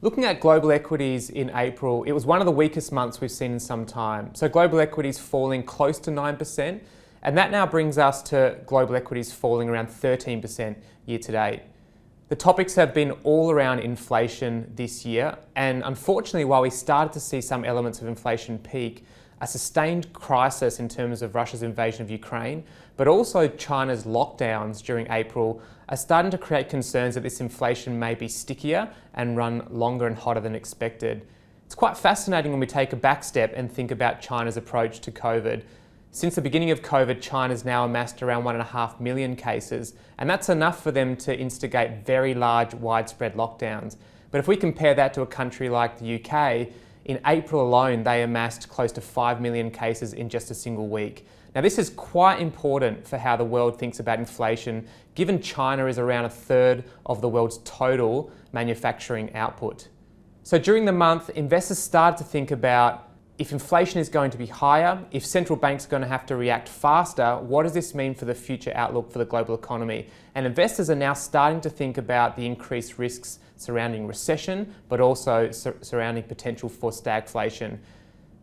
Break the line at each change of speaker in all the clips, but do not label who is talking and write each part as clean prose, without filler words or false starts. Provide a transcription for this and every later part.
Looking at global equities in April, it was one of the weakest months we've seen in some time. So global equities falling close to 9%, and that now brings us to global equities falling around 13% year to date. The topics have been all around inflation this year, and unfortunately, while we started to see some elements of inflation peak, a sustained crisis in terms of Russia's invasion of Ukraine, but also China's lockdowns during April are starting to create concerns that this inflation may be stickier and run longer and hotter than expected. It's quite fascinating when we take a back step and think about China's approach to COVID. Since the beginning of COVID, China's now amassed around 1.5 million cases, and that's enough for them to instigate very large, widespread lockdowns. But if we compare that to a country like the UK, in April alone, they amassed close to 5 million cases in just a single week. Now, this is quite important for how the world thinks about inflation, given China is around a third of the world's total manufacturing output. So during the month, investors started to think about if inflation is going to be higher, if central banks are going to have to react faster, what does this mean for the future outlook for the global economy? And investors are now starting to think about the increased risks surrounding recession, but also surrounding potential for stagflation.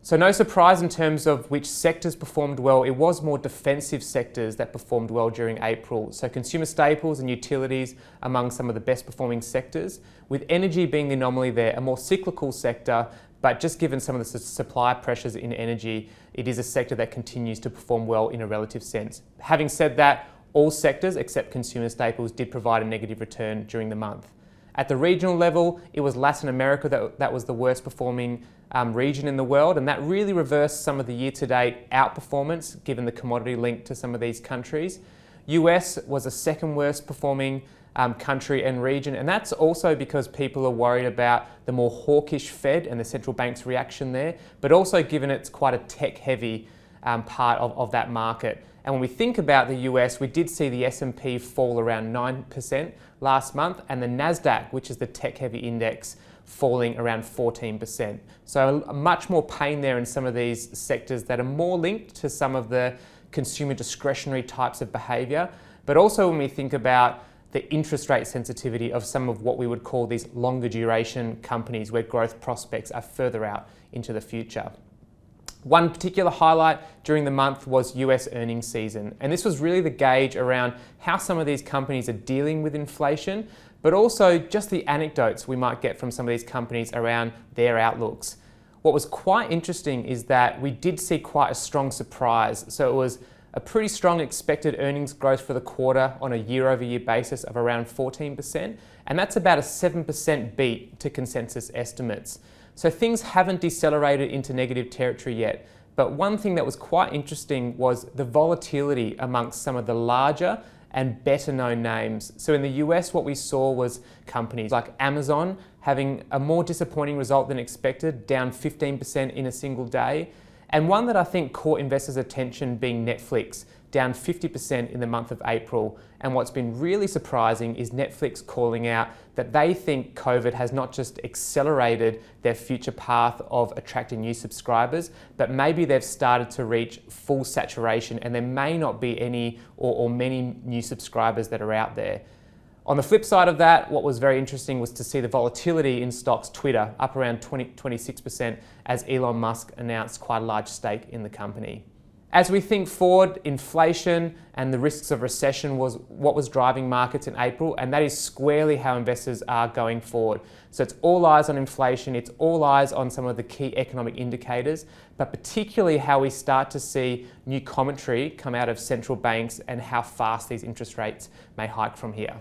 So no surprise in terms of which sectors performed well, it was more defensive sectors that performed well during April. So consumer staples and utilities among some of the best performing sectors, with energy being the anomaly there, a more cyclical sector, but just given some of the supply pressures in energy, it is a sector that continues to perform well in a relative sense. Having said that, all sectors except consumer staples did provide a negative return during the month. At the regional level, it was Latin America that was the worst performing region in the world, and that really reversed some of the year-to-date outperformance given the commodity link to some of these countries. US was the second worst performing country and region, and that's also because people are worried about the more hawkish Fed and the central bank's reaction there, but also given it's quite a tech-heavy part of that market. And when we think about the US, we did see the S&P fall around 9% last month, and the NASDAQ, which is the tech-heavy index, falling around 14%. So much more pain there in some of these sectors that are more linked to some of the consumer discretionary types of behaviour, but also when we think about the interest rate sensitivity of some of what we would call these longer duration companies where growth prospects are further out into the future. One particular highlight during the month was US earnings season, and this was really the gauge around how some of these companies are dealing with inflation, but also just the anecdotes we might get from some of these companies around their outlooks. What was quite interesting is that we did see quite a strong surprise. So it was a pretty strong expected earnings growth for the quarter on a year-over-year basis of around 14%, and that's about a 7% beat to consensus estimates. So things haven't decelerated into negative territory yet, but one thing that was quite interesting was the volatility amongst some of the larger and better known names. So in the US, what we saw was companies like Amazon having a more disappointing result than expected, down 15% in a single day. And one that I think caught investors' attention being Netflix, down 50% in the month of April. And what's been really surprising is Netflix calling out that they think COVID has not just accelerated their future path of attracting new subscribers, but maybe they've started to reach full saturation and there may not be any or many new subscribers that are out there. On the flip side of that, what was very interesting was to see the volatility in stocks Twitter up around 26% as Elon Musk announced quite a large stake in the company. As we think forward, inflation and the risks of recession was what was driving markets in April, and that is squarely how investors are going forward. So it's all eyes on inflation, it's all eyes on some of the key economic indicators, but particularly how we start to see new commentary come out of central banks and how fast these interest rates may hike from here.